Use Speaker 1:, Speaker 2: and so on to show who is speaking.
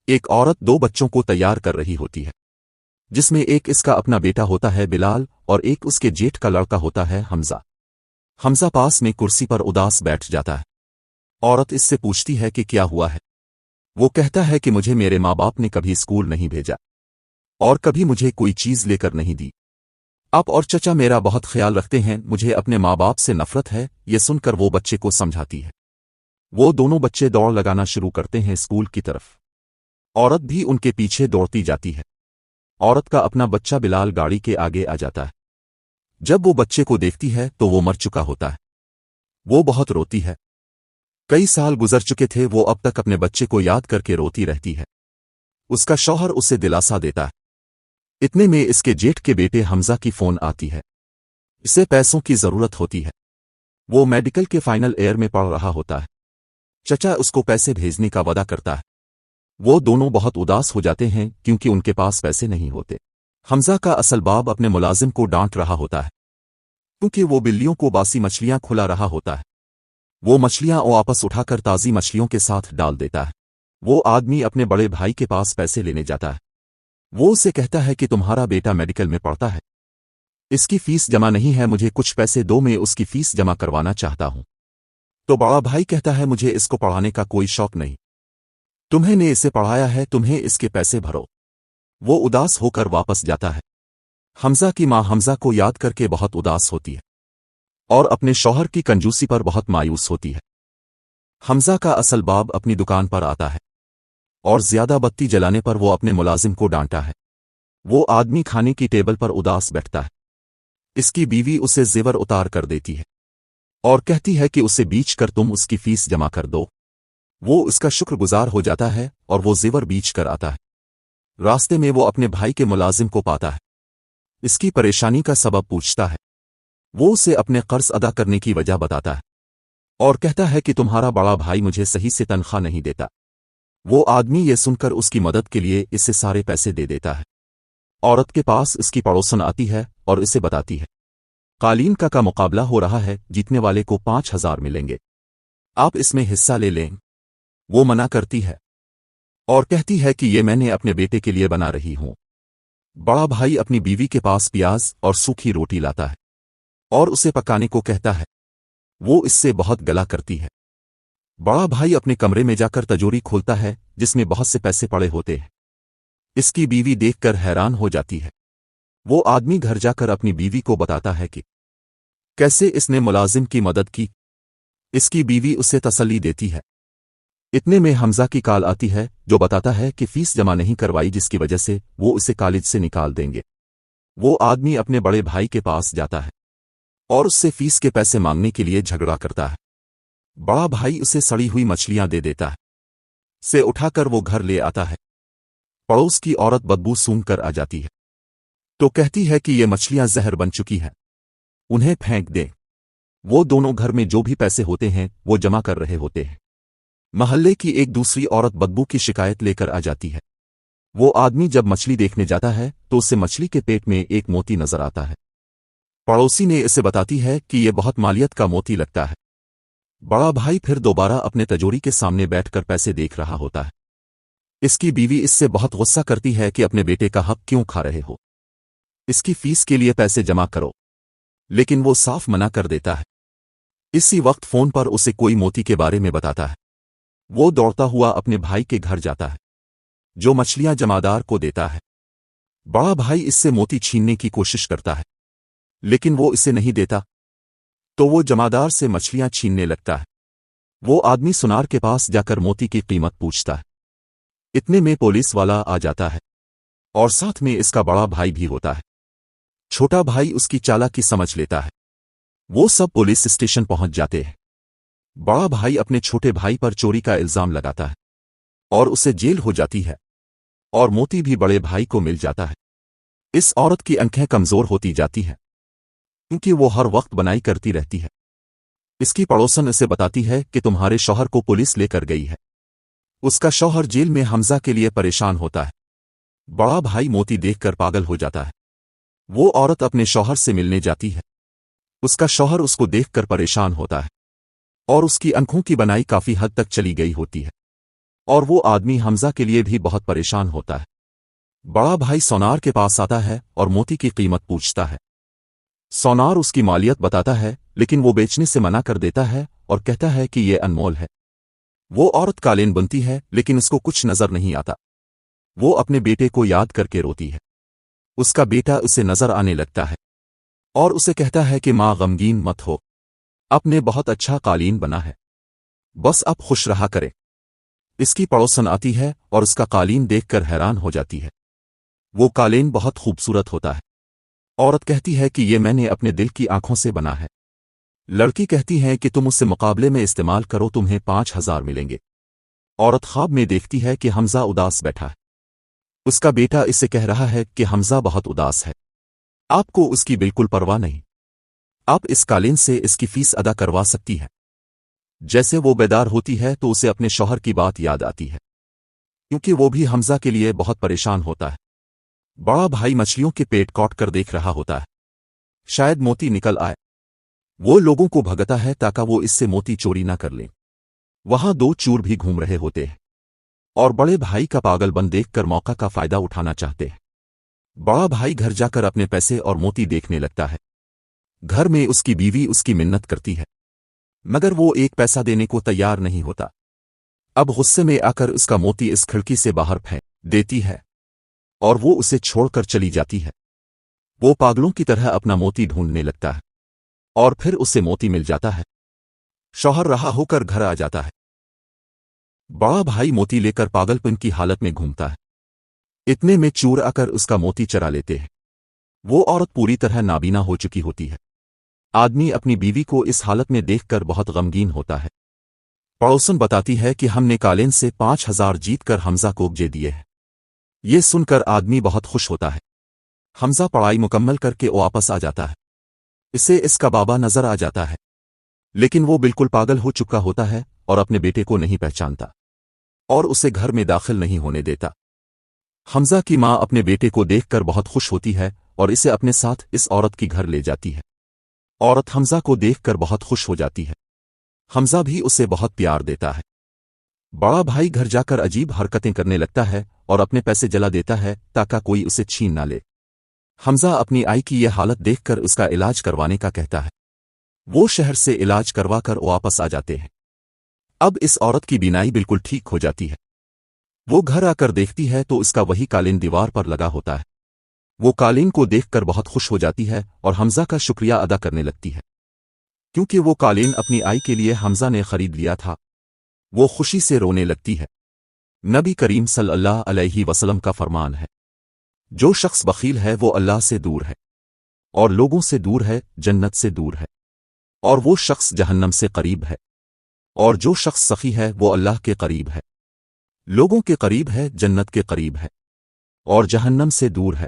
Speaker 1: ایک عورت دو بچوں کو تیار کر رہی ہوتی ہے، جس میں ایک اس کا اپنا بیٹا ہوتا ہے بلال اور ایک اس کے جیٹھ کا لڑکا ہوتا ہے حمزہ۔ حمزہ پاس میں کرسی پر اداس بیٹھ جاتا ہے۔ عورت اس سے پوچھتی ہے کہ کیا ہوا ہے؟ وہ کہتا ہے کہ مجھے میرے ماں باپ نے کبھی اسکول نہیں بھیجا اور کبھی مجھے کوئی چیز لے کر نہیں دی۔ آپ اور چچا میرا بہت خیال رکھتے ہیں، مجھے اپنے ماں باپ سے نفرت ہے۔ یہ سن کر وہ بچے کو سمجھاتی ہے۔ وہ دونوں بچے دوڑ لگانا شروع کرتے ہیں اسکول کی طرف۔ عورت بھی ان کے پیچھے دوڑتی جاتی ہے۔ عورت کا اپنا بچہ بلال گاڑی کے آگے آ جاتا ہے۔ جب وہ بچے کو دیکھتی ہے تو وہ مر چکا ہوتا ہے۔ وہ بہت روتی ہے۔ کئی سال گزر چکے تھے، وہ اب تک اپنے بچے کو یاد کر کے روتی رہتی ہے۔ اس کا شوہر اسے دلاسا دیتا ہے۔ اتنے میں اس کے جیٹھ کے بیٹے حمزہ کی فون آتی ہے۔ اسے پیسوں کی ضرورت ہوتی ہے۔ وہ میڈیکل کے فائنل ایئر میں پڑھ رہا ہوتا ہے۔ چچا اس کو پیسے بھیجنے کا وعدہ کرتا ہے۔ وہ دونوں بہت اداس ہو جاتے ہیں کیونکہ ان کے پاس پیسے نہیں ہوتے۔ حمزہ کا اصل باپ اپنے ملازم کو ڈانٹ رہا ہوتا ہے کیونکہ وہ بلیوں کو باسی مچھلیاں کھلا رہا ہوتا ہے۔ وہ مچھلیاں واپس اٹھا کر تازی مچھلیوں کے ساتھ ڈال دیتا ہے۔ وہ آدمی اپنے بڑے بھائی کے پاس پیسے لینے جاتا ہے۔ وہ اسے کہتا ہے کہ تمہارا بیٹا میڈیکل میں پڑھتا ہے، اس کی فیس جمع نہیں ہے، مجھے کچھ پیسے دو، میں اس کی فیس جمع کروانا چاہتا ہوں۔ تو بڑا بھائی کہتا ہے مجھے اس کو پڑھانے کا کوئی شوق نہیں، تمہیں نے اسے پڑھایا ہے، تمہیں اس کے پیسے بھرو۔ وہ اداس ہو کر واپس جاتا ہے۔ حمزہ کی ماں حمزہ کو یاد کر کے بہت اداس ہوتی ہے اور اپنے شوہر کی کنجوسی پر بہت مایوس ہوتی ہے۔ حمزہ کا اصل باپ اپنی دکان پر آتا ہے اور زیادہ بتی جلانے پر وہ اپنے ملازم کو ڈانٹا ہے۔ وہ آدمی کھانے کی ٹیبل پر اداس بیٹھتا ہے۔ اس کی بیوی اسے زیور اتار کر دیتی ہے اور کہتی ہے کہ اسے بیچ کر تم اس کی فیس جمع کر دو۔ وہ اس کا شکر گزار ہو جاتا ہے اور وہ زیور بیچ کر آتا ہے۔ راستے میں وہ اپنے بھائی کے ملازم کو پاتا ہے۔ اس کی پریشانی کا سبب پوچھتا ہے۔ وہ اسے اپنے قرض ادا کرنے کی وجہ بتاتا ہے اور کہتا ہے کہ تمہارا بڑا بھائی مجھے صحیح سے تنخواہ نہیں دیتا۔ وہ آدمی یہ سن کر اس کی مدد کے لیے اسے سارے پیسے دے دیتا ہے۔ عورت کے پاس اس کی پڑوسن آتی ہے اور اسے بتاتی ہے قالین کا مقابلہ ہو رہا ہے، جیتنے والے کو 5000 ملیں گے، آپ اس میں حصہ لے لیں۔ وہ منع کرتی ہے اور کہتی ہے کہ یہ میں نے اپنے بیٹے کے لیے بنا رہی ہوں۔ بڑا بھائی اپنی بیوی کے پاس پیاز اور سوکھی روٹی لاتا ہے اور اسے پکانے کو کہتا ہے۔ وہ اس سے بہت گلا کرتی ہے۔ بڑا بھائی اپنے کمرے میں جا کر تجوری کھولتا ہے جس میں بہت سے پیسے پڑے ہوتے ہیں۔ اس کی بیوی دیکھ کر حیران ہو جاتی ہے۔ وہ آدمی گھر جا کر اپنی بیوی کو بتاتا ہے کہ کیسے اس نے ملازم کی مدد کی۔ اس کی بیوی اسے تسلی دیتی ہے۔ اتنے میں حمزہ کی کال آتی ہے جو بتاتا ہے کہ فیس جمع نہیں کروائی، جس کی وجہ سے وہ اسے کالج سے نکال دیں گے۔ وہ آدمی اپنے بڑے بھائی کے پاس جاتا ہے اور اس سے فیس کے پیسے مانگنے کے لیے جھگڑا کرتا ہے۔ بڑا بھائی اسے سڑی ہوئی مچھلیاں دے دیتا ہے۔ سے اٹھا کر وہ گھر لے آتا ہے۔ پڑوس کی عورت بدبو سونگھ کر آ جاتی ہے تو کہتی ہے کہ یہ مچھلیاں زہر بن چکی ہیں، انہیں پھینک دیں۔ وہ دونوں گھر میں جو بھی پیسے ہوتے ہیں وہ جمع کر رہے ہوتے ہیں۔ محلے کی ایک دوسری عورت بدبو کی شکایت لے کر آ جاتی ہے۔ وہ آدمی جب مچھلی دیکھنے جاتا ہے تو اسے مچھلی کے پیٹ میں ایک موتی نظر آتا ہے۔ پڑوسی نے اسے بتاتی ہے کہ یہ بہت مالیت کا موتی لگتا ہے۔ بڑا بھائی پھر دوبارہ اپنے تجوری کے سامنے بیٹھ کر پیسے دیکھ رہا ہوتا ہے۔ اس کی بیوی اس سے بہت غصہ کرتی ہے کہ اپنے بیٹے کا حق کیوں کھا رہے ہو، اس کی فیس کے لیے پیسے جمع کرو، لیکن وہ صاف منع کر دیتا ہے۔ اسی وقت فون پر اسے کوئی موتی کے بارے میں بتاتا ہے۔ وہ دوڑتا ہوا اپنے بھائی کے گھر جاتا ہے جو مچھلیاں جمعدار کو دیتا ہے۔ بڑا بھائی اس سے موتی چھیننے کی کوشش کرتا ہے لیکن وہ اسے نہیں دیتا، تو وہ جمعدار سے مچھلیاں چھیننے لگتا ہے۔ وہ آدمی سنار کے پاس جا کر موتی کی قیمت پوچھتا ہے۔ اتنے میں پولیس والا آ جاتا ہے اور ساتھ میں اس کا بڑا بھائی بھی ہوتا ہے۔ چھوٹا بھائی اس کی چالاکی سمجھ لیتا ہے۔ وہ سب پولیس اسٹیشن پہنچ جاتے ہیں۔ بڑا بھائی اپنے چھوٹے بھائی پر چوری کا الزام لگاتا ہے اور اسے جیل ہو جاتی ہے اور موتی بھی بڑے بھائی کو مل جاتا ہے۔ اس عورت کی آنکھیں کمزور ہوتی جاتی ہیں کیونکہ وہ ہر وقت بنائی کرتی رہتی ہے۔ اس کی پڑوسن اسے بتاتی ہے کہ تمہارے شوہر کو پولیس لے کر گئی ہے۔ اس کا شوہر جیل میں حمزہ کے لیے پریشان ہوتا ہے۔ بڑا بھائی موتی دیکھ کر پاگل ہو جاتا ہے۔ وہ عورت اپنے شوہر سے ملنے جاتی ہے۔ اس کا شوہر اس کو دیکھ کر پریشان ہوتا ہے اور اس کی آنکھوں کی بنائی کافی حد تک چلی گئی ہوتی ہے۔ اور وہ آدمی حمزہ کے لیے بھی بہت پریشان ہوتا ہے۔ بڑا بھائی سونار کے پاس آتا ہے اور موتی کی قیمت پوچھتا ہے۔ سونار اس کی مالیت بتاتا ہے، لیکن وہ بیچنے سے منع کر دیتا ہے اور کہتا ہے کہ یہ انمول ہے۔ وہ عورت قالین بنتی ہے لیکن اس کو کچھ نظر نہیں آتا۔ وہ اپنے بیٹے کو یاد کر کے روتی ہے۔ اس کا بیٹا اسے نظر آنے لگتا ہے اور اسے کہتا ہے کہ ماں غمگین مت ہو، اپنے بہت اچھا قالین بنا ہے، بس اب خوش رہا کرے۔ اس کی پڑوسن آتی ہے اور اس کا قالین دیکھ کر حیران ہو جاتی ہے۔ وہ قالین بہت خوبصورت ہوتا ہے۔ عورت کہتی ہے کہ یہ میں نے اپنے دل کی آنکھوں سے بنا ہے۔ لڑکی کہتی ہے کہ تم اس سے مقابلے میں استعمال کرو، تمہیں 5,000 ملیں گے۔ عورت خواب میں دیکھتی ہے کہ حمزہ اداس بیٹھا ہے۔ اس کا بیٹا اسے کہہ رہا ہے کہ حمزہ بہت اداس ہے، آپ کو اس کی بالکل پرواہ نہیں، آپ اس قالین سے اس کی فیس ادا کروا سکتی ہے۔ جیسے وہ بیدار ہوتی ہے تو اسے اپنے شوہر کی بات یاد آتی ہے، کیونکہ وہ بھی حمزہ کے لیے بہت پریشان ہوتا ہے۔ بڑا بھائی مچھلیوں کے پیٹ کاٹ کر دیکھ رہا ہوتا ہے، شاید موتی نکل آئے۔ وہ لوگوں کو بھگتا ہے تاکہ وہ اس سے موتی چوری نہ کر لیں۔ وہاں 2 چور بھی گھوم رہے ہوتے ہیں اور بڑے بھائی کا پاگل بن دیکھ کر موقع کا فائدہ اٹھانا چاہتے ہیں۔ بڑا بھائی گھر جا کر اپنے پیسے اور موتی دیکھنے لگتا ہے۔ گھر میں اس کی بیوی اس کی منت کرتی ہے، مگر وہ ایک پیسہ دینے کو تیار نہیں ہوتا۔ اب غصے میں آ کر اس کا موتی اس کھڑکی سے باہر پھینک دیتی ہے اور وہ اسے چھوڑ کر چلی جاتی ہے۔ وہ پاگلوں کی طرح اپنا موتی ڈھونڈنے لگتا ہے اور پھر اسے موتی مل جاتا ہے۔ شوہر رہا ہو کر گھر آ جاتا ہے۔ بڑا بھائی موتی لے کر پاگل پن کی حالت میں گھومتا ہے۔ اتنے میں چور آ کر اس کا موتی چرا لیتے ہیں۔ وہ عورت پوری طرح نابینا ہو چکی ہوتی ہے۔ آدمی اپنی بیوی کو اس حالت میں دیکھ کر بہت غمگین ہوتا ہے۔ پڑوسن بتاتی ہے کہ ہم نے قالین سے 5,000 جیت کر حمزہ کو دے دیے ہیں۔ یہ سن کر آدمی بہت خوش ہوتا ہے۔ حمزہ پڑھائی مکمل کر کے واپس آ جاتا ہے۔ اسے اس کا بابا نظر آ جاتا ہے، لیکن وہ بالکل پاگل ہو چکا ہوتا ہے اور اپنے بیٹے کو نہیں پہچانتا اور اسے گھر میں داخل نہیں ہونے دیتا۔ حمزہ کی ماں اپنے بیٹے کو دیکھ کر بہت خوش ہوتی ہے اور اسے اپنے ساتھ اس عورت کی گھر لے جاتی ہے۔ عورت حمزہ کو دیکھ کر بہت خوش ہو جاتی ہے۔ حمزہ بھی اسے بہت پیار دیتا ہے۔ بڑا بھائی گھر جا کر عجیب حرکتیں کرنے لگتا ہے اور اپنے پیسے جلا دیتا ہے تاکہ کوئی اسے چھین نہ لے۔ حمزہ اپنی آئی کی یہ حالت دیکھ کر اس کا علاج کروانے کا کہتا ہے۔ وہ شہر سے علاج کروا کر واپس آ جاتے ہیں۔ اب اس عورت کی بینائی بالکل ٹھیک ہو جاتی ہے۔ وہ گھر آ کر دیکھتی ہے تو اس کا وہی قالین دیوار پر لگا ہوتا ہے۔ وہ قالین کو دیکھ کر بہت خوش ہو جاتی ہے اور حمزہ کا شکریہ ادا کرنے لگتی ہے، کیونکہ وہ قالین اپنی آئی کے لیے حمزہ نے خرید لیا تھا۔ وہ خوشی سے رونے لگتی ہے۔ نبی کریم صلی اللہ علیہ وسلم کا فرمان ہے، جو شخص بخیل ہے وہ اللہ سے دور ہے اور لوگوں سے دور ہے، جنت سے دور ہے، اور وہ شخص جہنم سے قریب ہے۔ اور جو شخص سخی ہے وہ اللہ کے قریب ہے، لوگوں کے قریب ہے، جنت کے قریب ہے، اور جہنم سے دور ہے۔